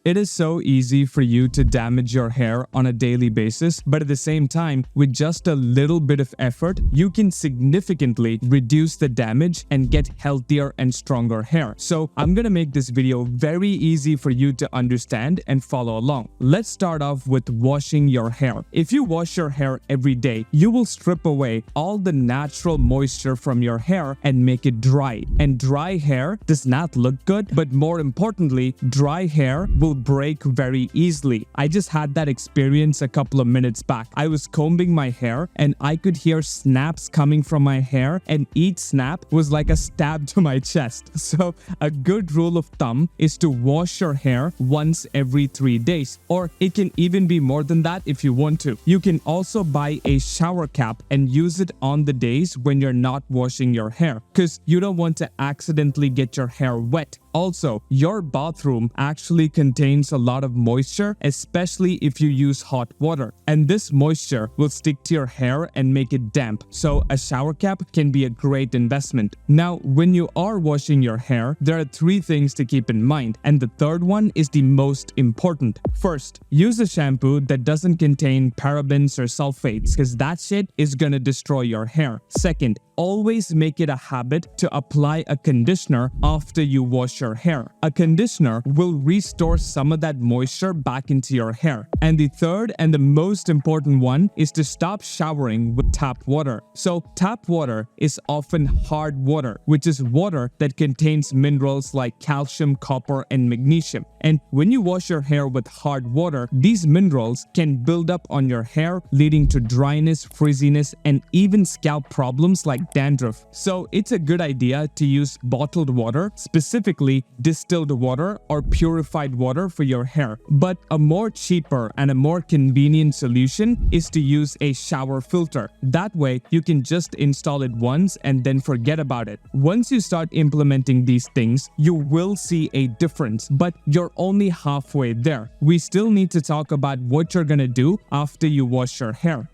It is so easy for you to damage your hair on a daily basis, but at the same time, with just a little bit of effort, you can significantly reduce the damage and get healthier and stronger hair. So I'm gonna make this video very easy for you to understand and follow along. Let's start off with washing your hair. If you wash your hair every day, you will strip away all the natural moisture from your hair and make it dry. And dry hair does not look good, but more importantly, dry hair will break very easily. I just had that experience a couple of minutes back. I was combing my hair and I could hear snaps coming from my hair, and each snap was like a stab to my chest. So a good rule of thumb is to wash your hair once every 3 days, or it can even be more than that if you want to. You can also buy a shower cap and use it on the days when you're not washing your hair, because you don't want to accidentally get your hair wet. Also, your bathroom actually contains a lot of moisture, especially if you use hot water. And this moisture will stick to your hair and make it damp. So a shower cap can be a great investment. Now, when you are washing your hair, there are 3 things to keep in mind. And the third one is the most important. First, use a shampoo that doesn't contain parabens or sulfates, because that shit is gonna destroy your hair. Second, always make it a habit to apply a conditioner after you wash your hair. A conditioner will restore some of that moisture back into your hair. And the third and the most important one is to stop showering with tap water. So tap water is often hard water, which is water that contains minerals like calcium, copper, and magnesium. And when you wash your hair with hard water, these minerals can build up on your hair, leading to dryness, frizziness, and even scalp problems like dandruff. So it's a good idea to use bottled water, specifically distilled water or purified water for your hair. But a more cheaper and a more convenient solution is to use a shower filter. That way, you can just install it once and then forget about it. Once you start implementing these things, you will see a difference, but you're only halfway there. We still need to talk about what you're gonna do after you wash your hair.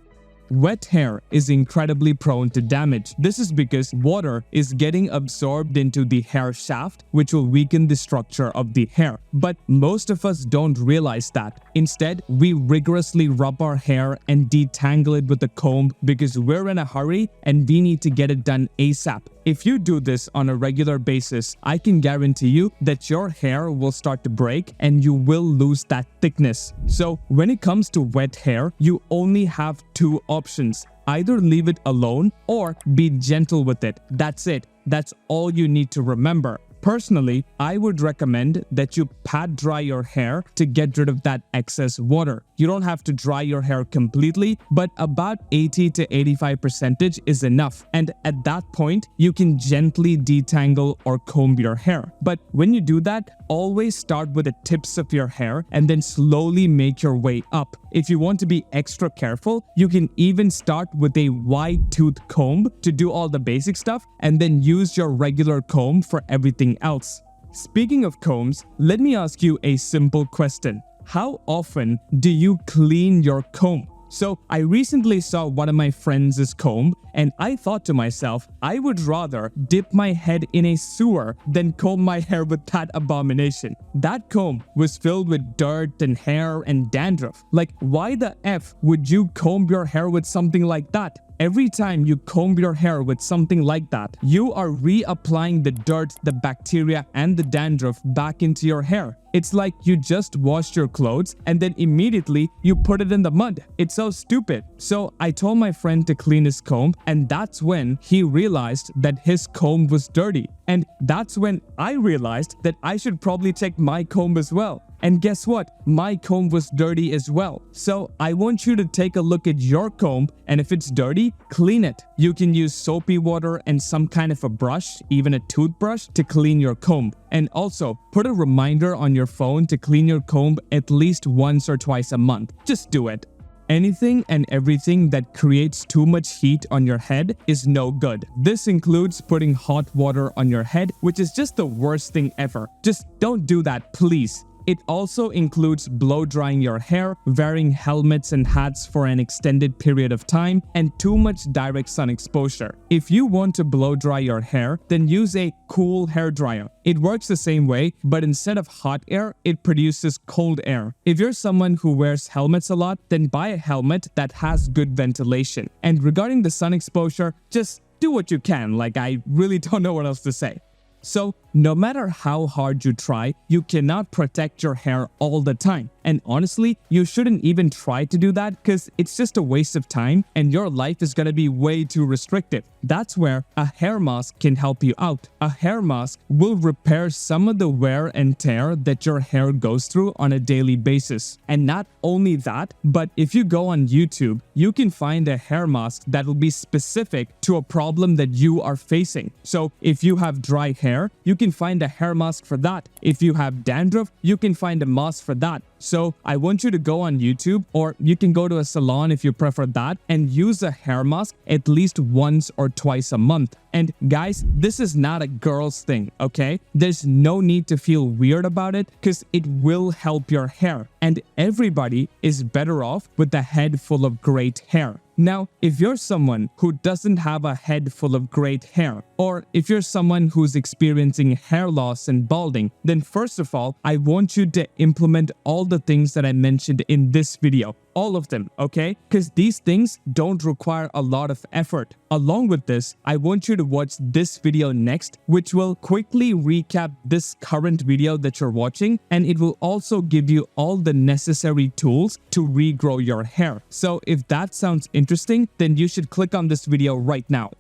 Wet hair is incredibly prone to damage. This is because water is getting absorbed into the hair shaft, which will weaken the structure of the hair. But most of us don't realize that. Instead, we rigorously rub our hair and detangle it with a comb because we're in a hurry and we need to get it done ASAP. If you do this on a regular basis, I can guarantee you that your hair will start to break and you will lose that thickness. So when it comes to wet hair, you only have 2 options. Either leave it alone or be gentle with it. That's it. That's all you need to remember. Personally, I would recommend that you pat dry your hair to get rid of that excess water. You don't have to dry your hair completely, but about 80 to 85% is enough. And at that point, you can gently detangle or comb your hair. But when you do that, always start with the tips of your hair and then slowly make your way up. If you want to be extra careful, you can even start with a wide tooth comb to do all the basic stuff and then use your regular comb for everything else. Speaking of combs, let me ask you a simple question. How often do you clean your comb? So I recently saw one of my friends' comb and I thought to myself, I would rather dip my head in a sewer than comb my hair with that abomination. That comb was filled with dirt and hair and dandruff. Like, why the F would you comb your hair with something like that? Every time you comb your hair with something like that, you are reapplying the dirt, the bacteria, and the dandruff back into your hair. It's like you just washed your clothes and then immediately you put it in the mud. It's so stupid. So I told my friend to clean his comb, and that's when he realized that his comb was dirty. And that's when I realized that I should probably check my comb as well. And guess what? My comb was dirty as well. So I want you to take a look at your comb, and if it's dirty, clean it. You can use soapy water and some kind of a brush, even a toothbrush, to clean your comb. And also, put a reminder on your phone to clean your comb at least once or twice a month. Just do it. Anything and everything that creates too much heat on your head is no good. This includes putting hot water on your head, which is just the worst thing ever. Just don't do that, please. It also includes blow drying your hair, wearing helmets and hats for an extended period of time, and too much direct sun exposure. If you want to blow dry your hair, then use a cool hair dryer. It works the same way, but instead of hot air, it produces cold air. If you're someone who wears helmets a lot, then buy a helmet that has good ventilation. And regarding the sun exposure, just do what you can. Like, I really don't know what else to say. So, no matter how hard you try, you cannot protect your hair all the time. And honestly, you shouldn't even try to do that because it's just a waste of time and your life is gonna be way too restrictive. That's where a hair mask can help you out. A hair mask will repair some of the wear and tear that your hair goes through on a daily basis. And not only that, but if you go on YouTube, you can find a hair mask that will be specific to a problem that you are facing. So if you have dry hair, you can find a hair mask for that. If you have dandruff, you can find a mask for that. So I want you to go on YouTube, or you can go to a salon if you prefer that, and use a hair mask at least once or twice a month. And guys, this is not a girl's thing, okay? There's no need to feel weird about it because it will help your hair. And everybody is better off with a head full of great hair. Now, if you're someone who doesn't have a head full of great hair, or if you're someone who's experiencing hair loss and balding, then first of all, I want you to implement all the things that I mentioned in this video. All of them, okay? Because these things don't require a lot of effort. Along with this, I want you to watch this video next, which will quickly recap this current video that you're watching, and it will also give you all the necessary tools to regrow your hair. So if that sounds interesting, then you should click on this video right now.